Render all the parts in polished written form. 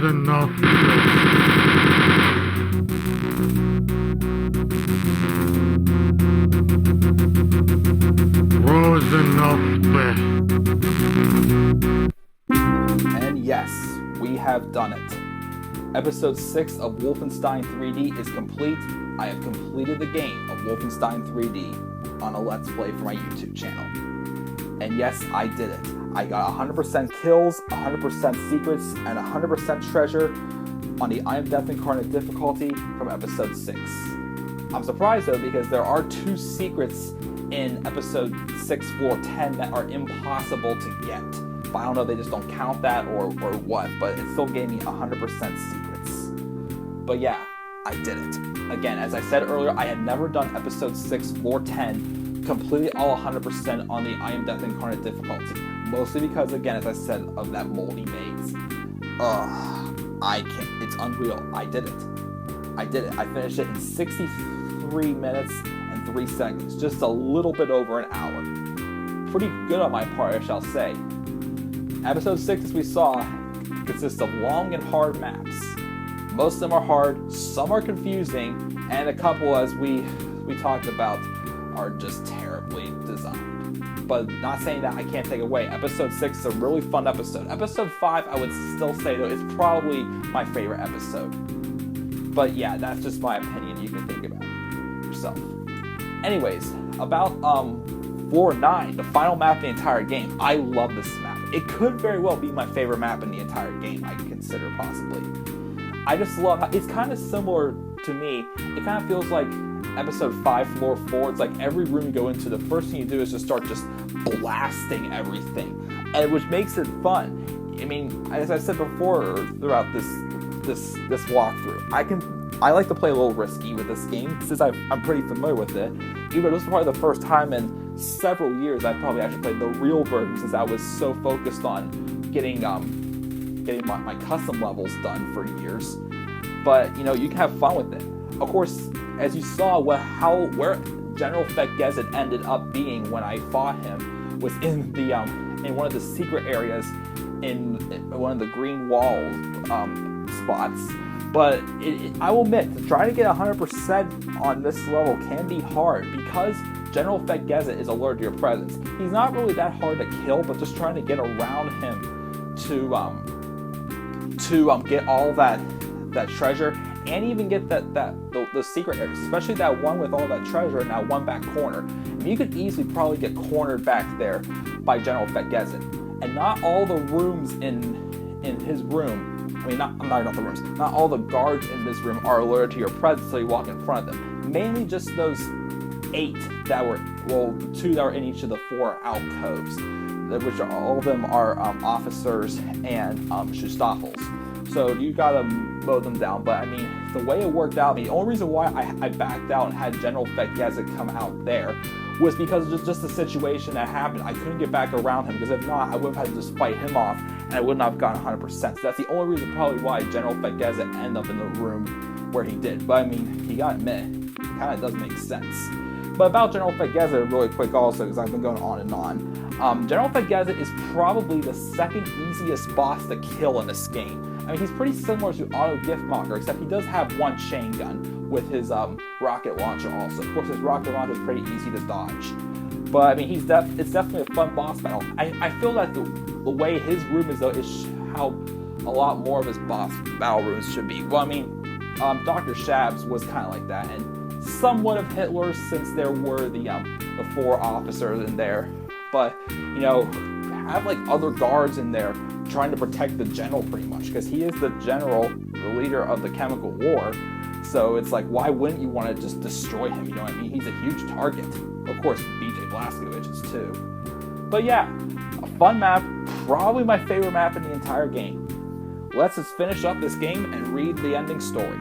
enough. Was enough. And yes, we have done it. Episode 6 of Wolfenstein 3D is complete. I have completed the game of Wolfenstein 3D on a Let's Play for my YouTube channel. And yes, I did it. I got 100% kills, 100% secrets, and 100% treasure on the I Am Death Incarnate difficulty from Episode 6. I'm surprised though, because there are 2 secrets in Episode 6, Floor 10 that are impossible to get. But I don't know if they just don't count that or what, but it still gave me 100% secrets. But yeah, I did it. Again, as I said earlier, I had never done Episode 6, Floor 10 completely all 100% on the I Am Death Incarnate difficulty. Mostly because, again, as I said, of that moldy maze. I can't, it's unreal. I did it. I did it. I finished it in 63 minutes and 3 seconds. Just a little bit over an hour. Pretty good on my part, I shall say. Episode 6, as we saw, consists of long and hard maps. Most of them are hard, some are confusing, and a couple, as we talked about, are just terribly designed. But not saying that I can't take away. Episode 6 is a really fun episode. Episode 5, I would still say, though, is probably my favorite episode. But yeah, that's just my opinion. You can think about it yourself. Anyways, about Floor 9, the final map in the entire game. I love this map. It could very well be my favorite map in the entire game, I consider possibly. I just love how it's kind of similar to me. It kind of feels like Episode 5, Floor 4. It's like every room you go into, the first thing you do is just start just blasting everything, and which makes it fun. I mean, as I said before throughout this walkthrough, I like to play a little risky with this game since I'm pretty familiar with it. Even though this is probably the first time in several years I've probably actually played the real version, since I was so focused on getting my custom levels done for years. But you know, you can have fun with it. Of course, as you saw, where General Fettgesicht ended up being when I fought him was in the in one of the secret areas in one of the green wall spots. But I will admit, trying to get 100% on this level can be hard because General Fettgesicht is alert to your presence. He's not really that hard to kill, but just trying to get around him to get all that treasure, and even get the secret areas, especially that one with all that treasure in that one back corner. I mean, you could easily probably get cornered back there by General Fettgesicht. And not all the rooms in his room, I mean, not the rooms, not all the guards in this room are alerted to your presence until you walk in front of them. Mainly just those 8 that were, well, 2 that were in each of the 4 alcoves, which all of them are officers and Shustafels. So you gotta mow them down. But I mean, the way it worked out, the only reason why I backed out and had General Fettgesicht come out there was because of just the situation that happened. I couldn't get back around him, because if not, I would have had to just fight him off, and I would not have gotten 100%. So that's the only reason probably why General Fettgesicht ended up in the room where he did. But I mean, you gotta admit, it kind of does make sense. But about General Fettgesicht, really quick also, because I've been going on and on. General Fettgesicht is probably the second easiest boss to kill in this game. I mean, he's pretty similar to Otto Giftmonger, except he does have one chain gun with his rocket launcher also. Of course, his rocket launcher is pretty easy to dodge. But I mean, it's definitely a fun boss battle. I feel that the way his room is, though, is how a lot more of his boss battle rooms should be. Well, I mean, Dr. Shabs was kind of like that, and somewhat of Hitler, since there were the 4 officers in there. But, you know, have like other guards in there trying to protect the general pretty much, because he is the general, the leader of the chemical war. So it's like, why wouldn't you want to just destroy him? You know what I mean? He's a huge target. Of course, BJ Blazkowicz is too. But yeah, a fun map, probably my favorite map in the entire game. Let's just finish up this game and read the ending story.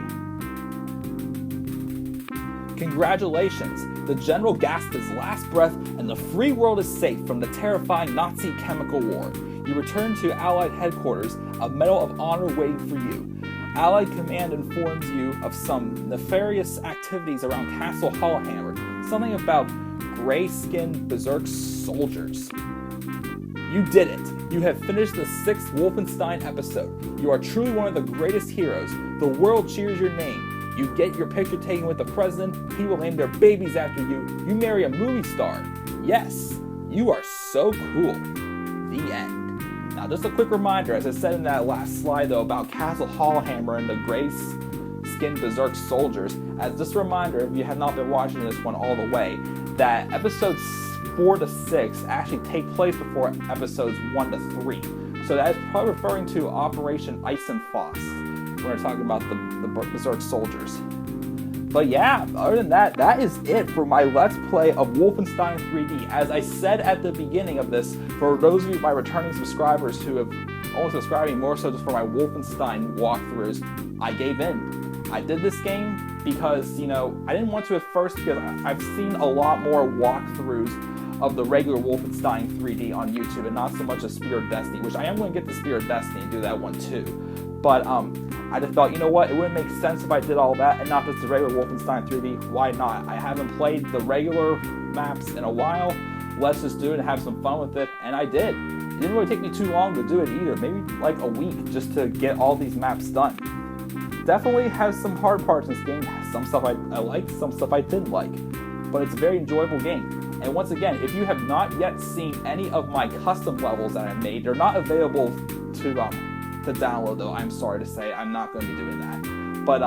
Congratulations! The general gasped his last breath, and the free world is safe from the terrifying Nazi chemical war. You return to Allied headquarters, a Medal of Honor waiting for you. Allied command informs you of some nefarious activities around Castle Hollowhammer, something about gray-skinned berserk soldiers. You did it! You have finished the 6th Wolfenstein episode. You are truly one of the greatest heroes. The world cheers your name. You get your picture taken with the president. People name their babies after you. You marry a movie star. Yes, you are so cool. The end. Now, just a quick reminder, as I said in that last slide, though, about Castle Hallhammer and the gray-skinned berserk soldiers, as just a reminder, if you have not been watching this one all the way, that episodes 4 to 6 actually take place before episodes 1 to 3. So that is probably referring to Operation Eisenfaust when we're talking about the berserk soldiers. But yeah, other than that, that is it for my Let's Play of Wolfenstein 3D. As I said at the beginning of this, for those of you, my returning subscribers who have only subscribed me more so just for my Wolfenstein walkthroughs, I gave in. I did this game because, you know, I didn't want to at first because I've seen a lot more walkthroughs of the regular Wolfenstein 3D on YouTube and not so much a Spear of Destiny, which I am going to get the Spear of Destiny and do that one too. But I just thought, you know what, it wouldn't make sense if I did all that and not just the regular Wolfenstein 3D. Why not? I haven't played the regular maps in a while. Let's just do it and have some fun with it. And I did. It didn't really take me too long to do it either. Maybe like a week just to get all these maps done. Definitely has some hard parts in this game. Some stuff I liked, some stuff I didn't like. But it's a very enjoyable game. And once again, if you have not yet seen any of my custom levels that I made, they're not available to download, though. I'm sorry to say, I'm not going to be doing that. But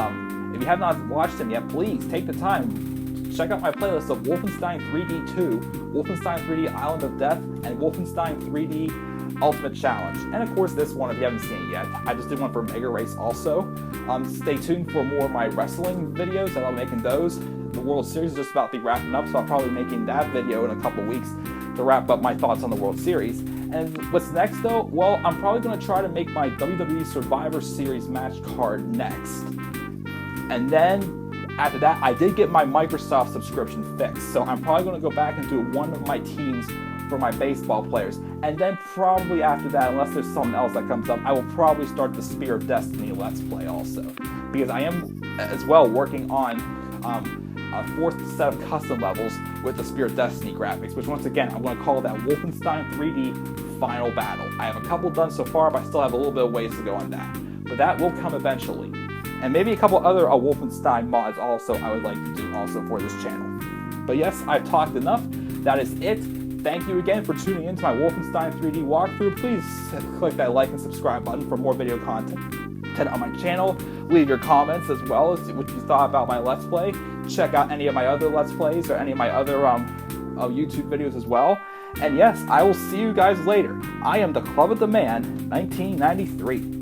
if you have not watched them yet, please take the time. Check out my playlist of Wolfenstein 3D 2, Wolfenstein 3D Island of Death, and Wolfenstein 3D Ultimate Challenge. And of course this one, if you haven't seen it yet. I just did one for Mega Race also. Stay tuned for more of my wrestling videos that I'll be making those. The World Series is just about to be wrapping up, so I'll probably be making that video in a couple weeks to wrap up my thoughts on the World Series. And what's next though? Well, I'm probably going to try to make my WWE Survivor Series match card next. And then after that, I did get my Microsoft subscription fixed, so I'm probably going to go back and do one of my teams for my baseball players. And then probably after that, unless there's something else that comes up, I will probably start the Spear of Destiny Let's Play also. Because I am as well working on a 4th set of custom levels with the Spear of Destiny graphics, which once again, I'm going to call that Wolfenstein 3D Final Battle. I have a couple done so far, but I still have a little bit of ways to go on that. But that will come eventually. And maybe a couple other Wolfenstein mods also I would like to do also for this channel. But yes, I've talked enough. That is it. Thank you again for tuning in to my Wolfenstein 3D walkthrough. Please click that like and subscribe button for more video content on my channel. Leave your comments as well as what you thought about my Let's Play. Check out any of my other Let's Plays or any of my other YouTube videos as well. And yes, I will see you guys later. I am the Club of the Man, 1993.